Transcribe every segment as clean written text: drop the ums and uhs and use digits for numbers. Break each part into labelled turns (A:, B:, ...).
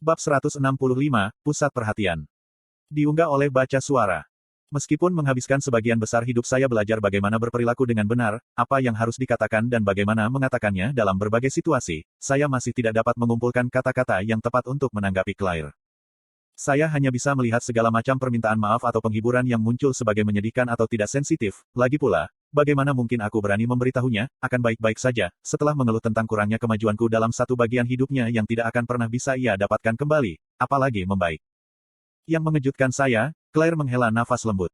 A: Bab 165, Pusat Perhatian. Diunggah oleh Baca Suara. Meskipun menghabiskan sebagian besar hidup saya belajar bagaimana berperilaku dengan benar, apa yang harus dikatakan dan bagaimana mengatakannya dalam berbagai situasi, saya masih tidak dapat mengumpulkan kata-kata yang tepat untuk menanggapi Claire. Saya hanya bisa melihat segala macam permintaan maaf atau penghiburan yang muncul sebagai menyedihkan atau tidak sensitif. Lagi pula, bagaimana mungkin aku berani memberitahunya, akan baik-baik saja, setelah mengeluh tentang kurangnya kemajuanku dalam satu bagian hidupnya yang tidak akan pernah bisa ia dapatkan kembali, apalagi membaik. Yang mengejutkan saya, Claire menghela nafas lembut.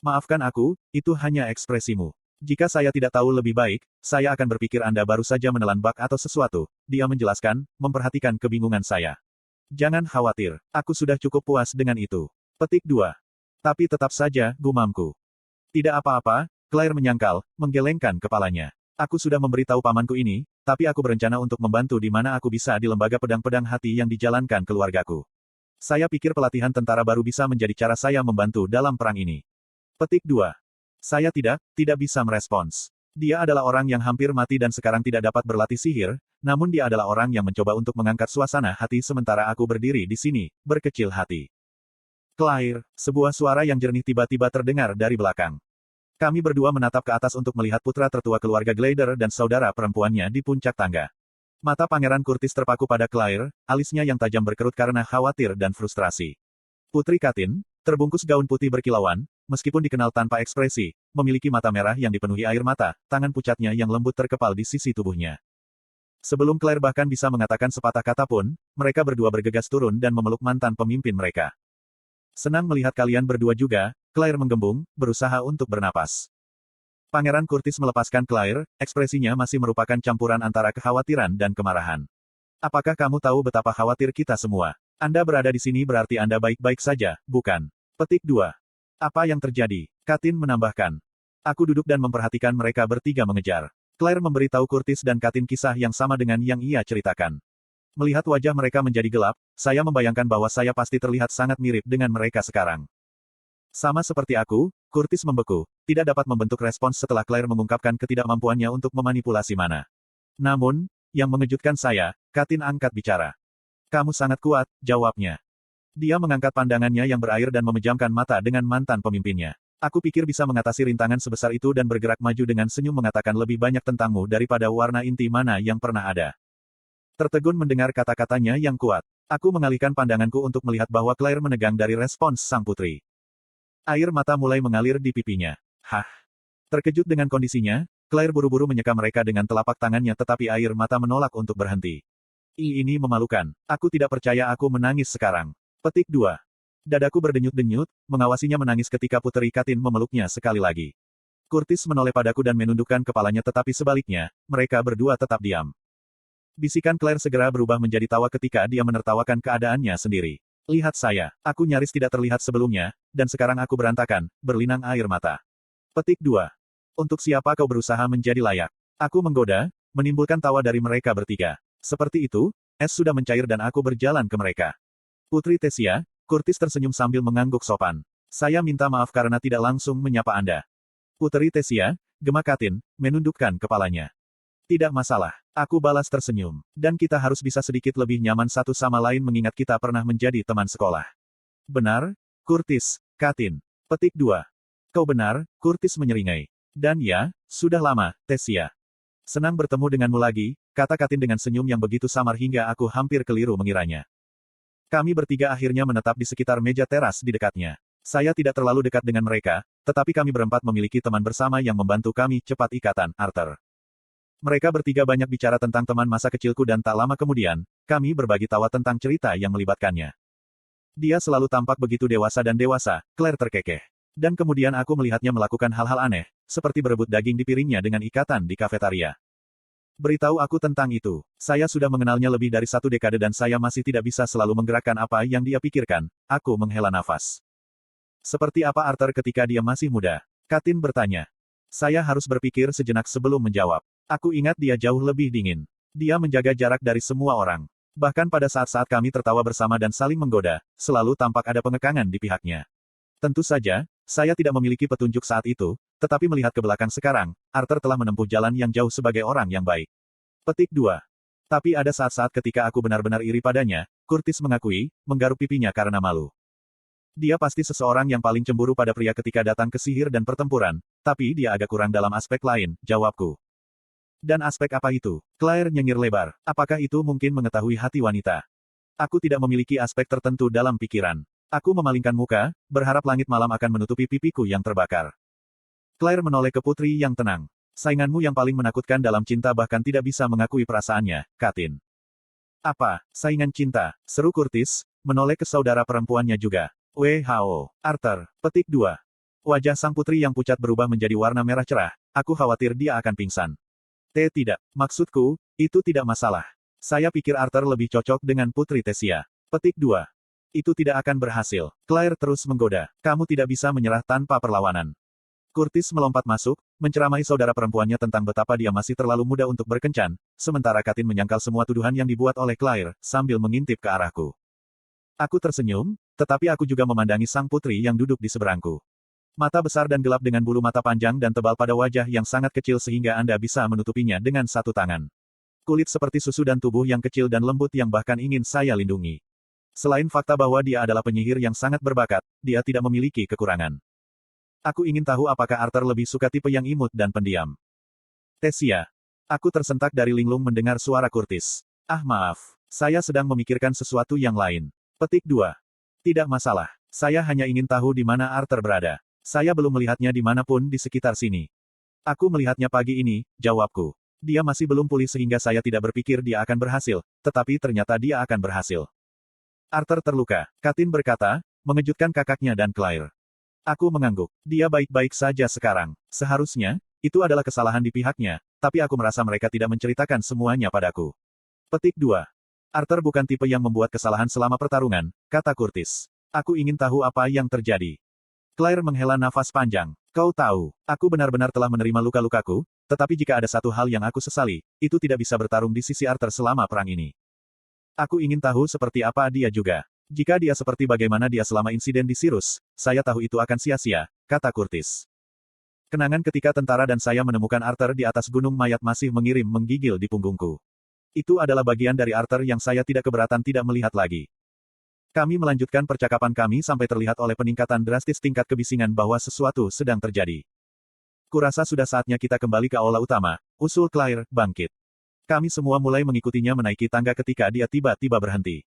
A: Maafkan aku, itu hanya ekspresimu. Jika saya tidak tahu lebih baik, saya akan berpikir Anda baru saja menelan bak atau sesuatu, dia menjelaskan, memperhatikan kebingungan saya. Jangan khawatir, aku sudah cukup puas dengan itu. Petik 2. Tapi tetap saja, gumamku. Tidak apa-apa, Claire menyangkal, menggelengkan kepalanya. Aku sudah memberitahu pamanku ini, tapi aku berencana untuk membantu di mana aku bisa di lembaga pedang-pedang hati yang dijalankan keluargaku. Saya pikir pelatihan tentara baru bisa menjadi cara saya membantu dalam perang ini. Petik 2. Saya tidak bisa merespons. Dia adalah orang yang hampir mati dan sekarang tidak dapat berlatih sihir, namun dia adalah orang yang mencoba untuk mengangkat suasana hati sementara aku berdiri di sini, berkecil hati. Claire, sebuah suara yang jernih tiba-tiba terdengar dari belakang. Kami berdua menatap ke atas untuk melihat putra tertua keluarga Glider dan saudara perempuannya di puncak tangga. Mata Pangeran Curtis terpaku pada Claire, alisnya yang tajam berkerut karena khawatir dan frustrasi. Putri Katin, terbungkus gaun putih berkilauan, meskipun dikenal tanpa ekspresi, memiliki mata merah yang dipenuhi air mata, tangan pucatnya yang lembut terkepal di sisi tubuhnya. Sebelum Claire bahkan bisa mengatakan sepatah kata pun, mereka berdua bergegas turun dan memeluk mantan pemimpin mereka. Senang melihat kalian berdua juga, Claire menggembung, berusaha untuk bernapas. Pangeran Curtis melepaskan Claire, ekspresinya masih merupakan campuran antara kekhawatiran dan kemarahan. Apakah kamu tahu betapa khawatir kita semua? Anda berada di sini berarti Anda baik-baik saja, bukan? Petik 2. Apa yang terjadi? Katin menambahkan. Aku duduk dan memperhatikan mereka bertiga mengejar. Claire memberitahu Curtis dan Katin kisah yang sama dengan yang ia ceritakan. Melihat wajah mereka menjadi gelap, saya membayangkan bahwa saya pasti terlihat sangat mirip dengan mereka sekarang. Sama seperti aku, Curtis membeku, tidak dapat membentuk respons setelah Claire mengungkapkan ketidakmampuannya untuk memanipulasi mana. Namun, yang mengejutkan saya, Katin angkat bicara. Kamu sangat kuat, jawabnya. Dia mengangkat pandangannya yang berair dan memejamkan mata dengan mantan pemimpinnya. Aku pikir bisa mengatasi rintangan sebesar itu dan bergerak maju dengan senyum mengatakan lebih banyak tentangmu daripada warna inti mana yang pernah ada. Tertegun mendengar kata-katanya yang kuat. Aku mengalihkan pandanganku untuk melihat bahwa Claire menegang dari respons sang putri. Air mata mulai mengalir di pipinya. Hah? Terkejut dengan kondisinya, Claire buru-buru menyeka mereka dengan telapak tangannya tetapi air mata menolak untuk berhenti. Ini memalukan. Aku tidak percaya aku menangis sekarang. Petik 2. Dadaku berdenyut-denyut, mengawasinya menangis ketika Puteri Katin memeluknya sekali lagi. Curtis menoleh padaku dan menundukkan kepalanya tetapi sebaliknya, mereka berdua tetap diam. Bisikan Claire segera berubah menjadi tawa ketika dia menertawakan keadaannya sendiri. Lihat saya, aku nyaris tidak terlihat sebelumnya, dan sekarang aku berantakan, berlinang air mata. Petik 2. Untuk siapa kau berusaha menjadi layak? Aku menggoda, menimbulkan tawa dari mereka bertiga. Seperti itu, es sudah mencair dan aku berjalan ke mereka. Putri Tesia, Curtis tersenyum sambil mengangguk sopan. Saya minta maaf karena tidak langsung menyapa Anda. Putri Tesia, gema Katin, menundukkan kepalanya. Tidak masalah, aku balas tersenyum. Dan kita harus bisa sedikit lebih nyaman satu sama lain mengingat kita pernah menjadi teman sekolah. Benar, Curtis, Katin. Petik 2. Kau benar, Curtis menyeringai. Dan ya, sudah lama, Tesia. Senang bertemu denganmu lagi, kata Katin dengan senyum yang begitu samar hingga aku hampir keliru mengiranya. Kami bertiga akhirnya menetap di sekitar meja teras di dekatnya. Saya tidak terlalu dekat dengan mereka, tetapi kami berempat memiliki teman bersama yang membantu kami cepat ikatan, Arthur. Mereka bertiga banyak bicara tentang teman masa kecilku dan tak lama kemudian, kami berbagi tawa tentang cerita yang melibatkannya. Dia selalu tampak begitu dewasa dan dewasa, Claire terkekeh. Dan kemudian aku melihatnya melakukan hal-hal aneh, seperti berebut daging di piringnya dengan ikatan di kafetaria. Beritahu aku tentang itu. Saya sudah mengenalnya lebih dari 1 dekade dan saya masih tidak bisa selalu menggerakkan apa yang dia pikirkan. Aku menghela nafas. Seperti apa Arthur ketika dia masih muda? Katin bertanya. Saya harus berpikir sejenak sebelum menjawab. Aku ingat dia jauh lebih dingin. Dia menjaga jarak dari semua orang. Bahkan pada saat-saat kami tertawa bersama dan saling menggoda, selalu tampak ada pengekangan di pihaknya. Tentu saja, saya tidak memiliki petunjuk saat itu, tetapi melihat ke belakang sekarang, Arthur telah menempuh jalan yang jauh sebagai orang yang baik. Petik 2. Tapi ada saat-saat ketika aku benar-benar iri padanya, Curtis mengakui, menggaruk pipinya karena malu. Dia pasti seseorang yang paling cemburu pada pria ketika datang ke sihir dan pertempuran, tapi dia agak kurang dalam aspek lain, jawabku. Dan aspek apa itu? Claire nyengir lebar. Apakah itu mungkin mengetahui hati wanita? Aku tidak memiliki aspek tertentu dalam pikiran. Aku memalingkan muka, berharap langit malam akan menutupi pipiku yang terbakar. Claire menoleh ke putri yang tenang. Sainganmu yang paling menakutkan dalam cinta bahkan tidak bisa mengakui perasaannya, Katin. Apa, saingan cinta? Seru Curtis, menoleh ke saudara perempuannya juga. WHO. Arthur. Petik 2. Wajah sang putri yang pucat berubah menjadi warna merah cerah. Aku khawatir dia akan pingsan. Tidak. Maksudku, itu tidak masalah. Saya pikir Arthur lebih cocok dengan Putri Tesia. Petik 2. Itu tidak akan berhasil. Claire terus menggoda. Kamu tidak bisa menyerah tanpa perlawanan. Curtis melompat masuk, menceramai saudara perempuannya tentang betapa dia masih terlalu muda untuk berkencan, sementara Katin menyangkal semua tuduhan yang dibuat oleh Claire, sambil mengintip ke arahku. Aku tersenyum, tetapi aku juga memandangi sang putri yang duduk di seberangku. Mata besar dan gelap dengan bulu mata panjang dan tebal pada wajah yang sangat kecil sehingga Anda bisa menutupinya dengan satu tangan. Kulit seperti susu dan tubuh yang kecil dan lembut yang bahkan ingin saya lindungi. Selain fakta bahwa dia adalah penyihir yang sangat berbakat, dia tidak memiliki kekurangan. Aku ingin tahu apakah Arthur lebih suka tipe yang imut dan pendiam. Tesia. Aku tersentak dari linglung mendengar suara Curtis. Maaf. Saya sedang memikirkan sesuatu yang lain. Petik 2. Tidak masalah. Saya hanya ingin tahu di mana Arthur berada. Saya belum melihatnya dimanapun di sekitar sini. Aku melihatnya pagi ini, jawabku. Dia masih belum pulih sehingga saya tidak berpikir dia akan berhasil, tetapi ternyata dia akan berhasil. Arthur terluka, Katin berkata, mengejutkan kakaknya dan Claire. Aku mengangguk. Dia baik-baik saja sekarang. Seharusnya, itu adalah kesalahan di pihaknya, tapi aku merasa mereka tidak menceritakan semuanya padaku. Petik 2. Arthur bukan tipe yang membuat kesalahan selama pertarungan, kata Curtis. Aku ingin tahu apa yang terjadi. Claire menghela nafas panjang. Kau tahu, aku benar-benar telah menerima luka-lukaku, tetapi jika ada satu hal yang aku sesali, itu tidak bisa bertarung di sisi Arthur selama perang ini. Aku ingin tahu seperti apa dia juga. Jika dia seperti bagaimana dia selama insiden di Sirus, saya tahu itu akan sia-sia, kata Curtis. Kenangan ketika tentara dan saya menemukan Arthur di atas gunung mayat masih menggigil di punggungku. Itu adalah bagian dari Arthur yang saya tidak keberatan tidak melihat lagi. Kami melanjutkan percakapan kami sampai terlihat oleh peningkatan drastis tingkat kebisingan bahwa sesuatu sedang terjadi. Kurasa sudah saatnya kita kembali ke aula utama, usul Claire, bangkit. Kami semua mulai mengikutinya menaiki tangga ketika dia tiba-tiba berhenti.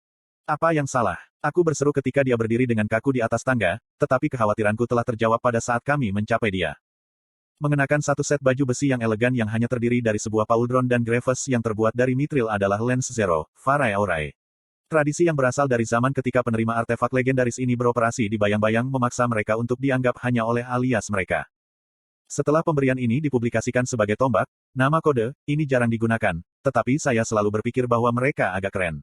A: Apa yang salah? Aku berseru ketika dia berdiri dengan kaku di atas tangga, tetapi kekhawatiranku telah terjawab pada saat kami mencapai dia. Mengenakan satu set baju besi yang elegan yang hanya terdiri dari sebuah pauldron dan greaves yang terbuat dari mitril adalah Lens Zero, Farai Aurai. Tradisi yang berasal dari zaman ketika penerima artefak legendaris ini beroperasi di bayang-bayang memaksa mereka untuk dianggap hanya oleh alias mereka. Setelah pemberian ini dipublikasikan sebagai tombak, nama kode, ini jarang digunakan, tetapi saya selalu berpikir bahwa mereka agak keren.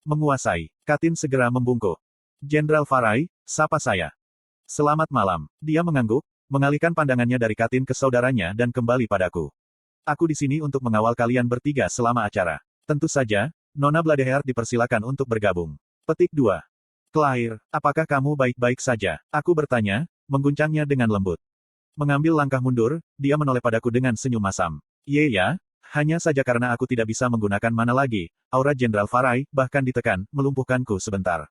A: Menguasai. Katin segera membungkuk. Jenderal Farai, sapa saya. Selamat malam. Dia mengangguk, mengalihkan pandangannya dari Katin ke saudaranya dan kembali padaku. Aku di sini untuk mengawal kalian bertiga selama acara. Tentu saja, Nona Bladeheart dipersilakan untuk bergabung. Petik 2. Claire, apakah kamu baik-baik saja? Aku bertanya, mengguncangnya dengan lembut. Mengambil langkah mundur, dia menoleh padaku dengan senyum masam. Ya, hanya saja karena aku tidak bisa menggunakan mana lagi, aura Jenderal Farai, bahkan ditekan, melumpuhkanku sebentar.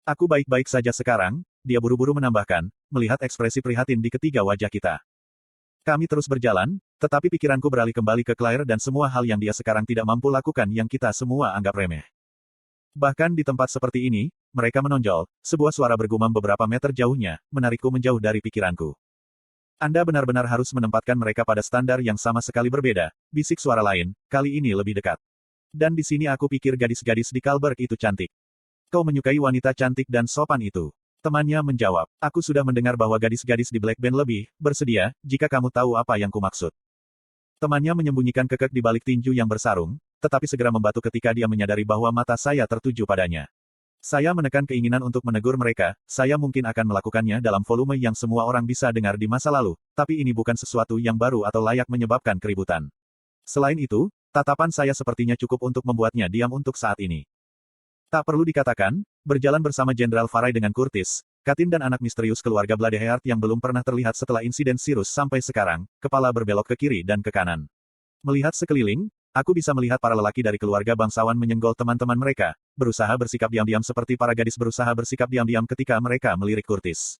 A: Aku baik-baik saja sekarang, dia buru-buru menambahkan, melihat ekspresi prihatin di ketiga wajah kita. Kami terus berjalan, tetapi pikiranku beralih kembali ke Claire dan semua hal yang dia sekarang tidak mampu lakukan yang kita semua anggap remeh. Bahkan di tempat seperti ini, mereka menonjol, sebuah suara bergumam beberapa meter jauhnya, menarikku menjauh dari pikiranku. Anda benar-benar harus menempatkan mereka pada standar yang sama sekali berbeda, bisik suara lain, kali ini lebih dekat. Dan di sini aku pikir gadis-gadis di Kalberg itu cantik. Kau menyukai wanita cantik dan sopan itu. Temannya menjawab, aku sudah mendengar bahwa gadis-gadis di Black Band lebih bersedia, jika kamu tahu apa yang kumaksud. Temannya menyembunyikan kekek di balik tinju yang bersarung, tetapi segera membatu ketika dia menyadari bahwa mata saya tertuju padanya. Saya menekan keinginan untuk menegur mereka, saya mungkin akan melakukannya dalam volume yang semua orang bisa dengar di masa lalu, tapi ini bukan sesuatu yang baru atau layak menyebabkan keributan. Selain itu, tatapan saya sepertinya cukup untuk membuatnya diam untuk saat ini. Tak perlu dikatakan, berjalan bersama Jenderal Farai dengan Curtis, Katin dan anak misterius keluarga Bladeheart yang belum pernah terlihat setelah insiden Sirus sampai sekarang, kepala berbelok ke kiri dan ke kanan. Melihat sekeliling, aku bisa melihat para lelaki dari keluarga bangsawan menyenggol teman-teman mereka, berusaha bersikap diam-diam seperti para gadis berusaha bersikap diam-diam ketika mereka melirik Curtis.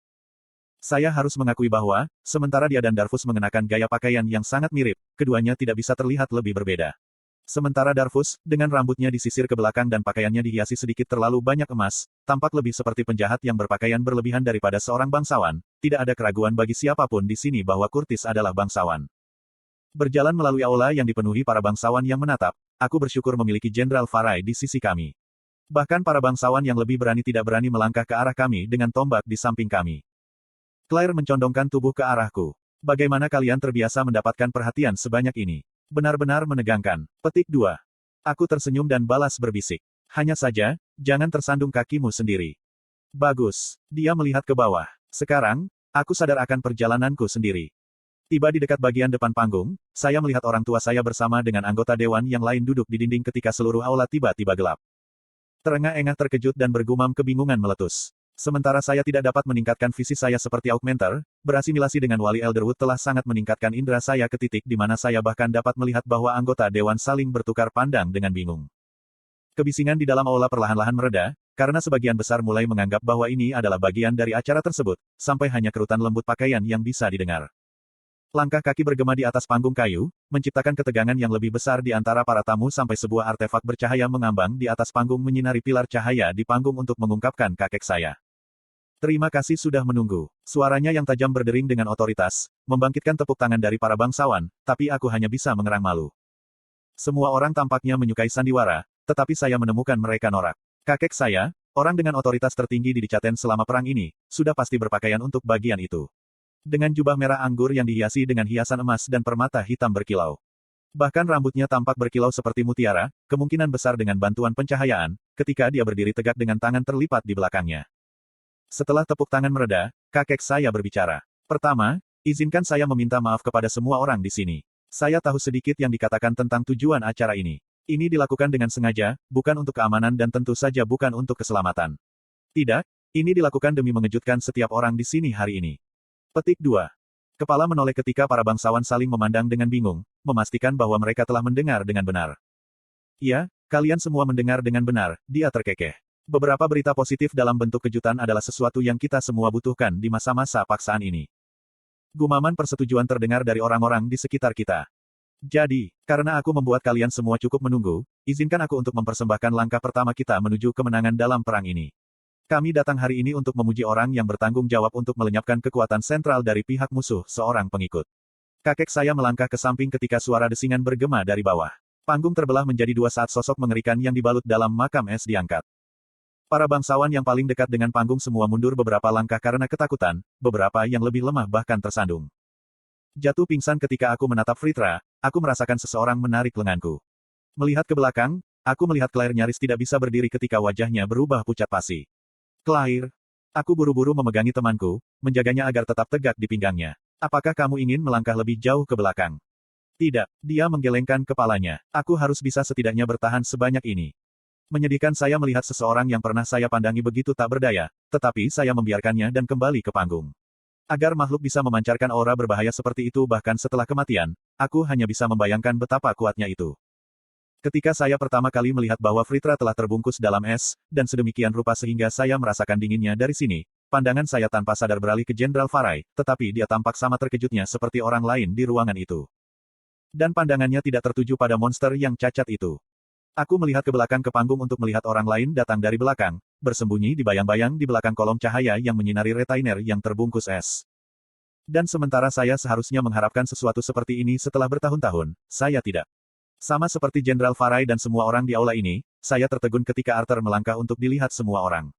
A: Saya harus mengakui bahwa, sementara dia dan Darvus mengenakan gaya pakaian yang sangat mirip, keduanya tidak bisa terlihat lebih berbeda. Sementara Darvus, dengan rambutnya disisir ke belakang dan pakaiannya dihiasi sedikit terlalu banyak emas, tampak lebih seperti penjahat yang berpakaian berlebihan daripada seorang bangsawan. Tidak ada keraguan bagi siapapun di sini bahwa Curtis adalah bangsawan. Berjalan melalui aula yang dipenuhi para bangsawan yang menatap, aku bersyukur memiliki Jenderal Farai di sisi kami. Bahkan para bangsawan yang lebih berani tidak berani melangkah ke arah kami dengan tombak di samping kami. Claire mencondongkan tubuh ke arahku. Bagaimana kalian terbiasa mendapatkan perhatian sebanyak ini? Benar-benar menegangkan. Petik 2. Aku tersenyum dan balas berbisik. Hanya saja, jangan tersandung kakimu sendiri. Bagus. Dia melihat ke bawah. Sekarang, aku sadar akan perjalananku sendiri. Tiba di dekat bagian depan panggung, saya melihat orang tua saya bersama dengan anggota dewan yang lain duduk di dinding ketika seluruh aula tiba-tiba gelap. Terengah-engah terkejut dan bergumam kebingungan meletus. Sementara saya tidak dapat meningkatkan visi saya seperti augmenter, berasimilasi dengan Wali Elderwood telah sangat meningkatkan indera saya ke titik di mana saya bahkan dapat melihat bahwa anggota dewan saling bertukar pandang dengan bingung. Kebisingan di dalam aula perlahan-lahan mereda, karena sebagian besar mulai menganggap bahwa ini adalah bagian dari acara tersebut, sampai hanya kerutan lembut pakaian yang bisa didengar. Langkah kaki bergema di atas panggung kayu, menciptakan ketegangan yang lebih besar di antara para tamu sampai sebuah artefak bercahaya mengambang di atas panggung menyinari pilar cahaya di panggung untuk mengungkapkan kakek saya. Terima kasih sudah menunggu. Suaranya yang tajam berdering dengan otoritas, membangkitkan tepuk tangan dari para bangsawan, tapi aku hanya bisa mengerang malu. Semua orang tampaknya menyukai sandiwara, tetapi saya menemukan mereka norak. Kakek saya, orang dengan otoritas tertinggi di Dicaten selama perang ini, sudah pasti berpakaian untuk bagian itu. Dengan jubah merah anggur yang dihiasi dengan hiasan emas dan permata hitam berkilau. Bahkan rambutnya tampak berkilau seperti mutiara, kemungkinan besar dengan bantuan pencahayaan, ketika dia berdiri tegak dengan tangan terlipat di belakangnya. Setelah tepuk tangan mereda, kakek saya berbicara. Pertama, izinkan saya meminta maaf kepada semua orang di sini. Saya tahu sedikit yang dikatakan tentang tujuan acara ini. Ini dilakukan dengan sengaja, bukan untuk keamanan dan tentu saja bukan untuk keselamatan. Tidak, ini dilakukan demi mengejutkan setiap orang di sini hari ini. Petik 2. Kepala menoleh ketika para bangsawan saling memandang dengan bingung, memastikan bahwa mereka telah mendengar dengan benar. Ya, kalian semua mendengar dengan benar, dia terkekeh. Beberapa berita positif dalam bentuk kejutan adalah sesuatu yang kita semua butuhkan di masa-masa paksaan ini. Gumaman persetujuan terdengar dari orang-orang di sekitar kita. Jadi, karena aku membuat kalian semua cukup menunggu, izinkan aku untuk mempersembahkan langkah pertama kita menuju kemenangan dalam perang ini. Kami datang hari ini untuk memuji orang yang bertanggung jawab untuk melenyapkan kekuatan sentral dari pihak musuh, seorang pengikut. Kakek saya melangkah ke samping ketika suara desingan bergema dari bawah. Panggung terbelah menjadi dua saat sosok mengerikan yang dibalut dalam makam es diangkat. Para bangsawan yang paling dekat dengan panggung semua mundur beberapa langkah karena ketakutan, beberapa yang lebih lemah bahkan tersandung. Jatuh pingsan ketika aku menatap Fritra, aku merasakan seseorang menarik lenganku. Melihat ke belakang, aku melihat Claire nyaris tidak bisa berdiri ketika wajahnya berubah pucat pasi. Claire. Aku buru-buru memegangi temanku, menjaganya agar tetap tegak di pinggangnya. Apakah kamu ingin melangkah lebih jauh ke belakang? Tidak, dia menggelengkan kepalanya. Aku harus bisa setidaknya bertahan sebanyak ini. Menyedihkan saya melihat seseorang yang pernah saya pandangi begitu tak berdaya, tetapi saya membiarkannya dan kembali ke panggung. Agar makhluk bisa memancarkan aura berbahaya seperti itu bahkan setelah kematian, aku hanya bisa membayangkan betapa kuatnya itu. Ketika saya pertama kali melihat bahwa Fritra telah terbungkus dalam es, dan sedemikian rupa sehingga saya merasakan dinginnya dari sini, pandangan saya tanpa sadar beralih ke Jenderal Farai, tetapi dia tampak sama terkejutnya seperti orang lain di ruangan itu. Dan pandangannya tidak tertuju pada monster yang cacat itu. Aku melihat ke belakang ke panggung untuk melihat orang lain datang dari belakang, bersembunyi di bayang-bayang di belakang kolom cahaya yang menyinari retainer yang terbungkus es. Dan sementara saya seharusnya mengharapkan sesuatu seperti ini setelah bertahun-tahun, saya tidak. Sama seperti Jenderal Farai dan semua orang di aula ini, saya tertegun ketika Arthur melangkah untuk dilihat semua orang.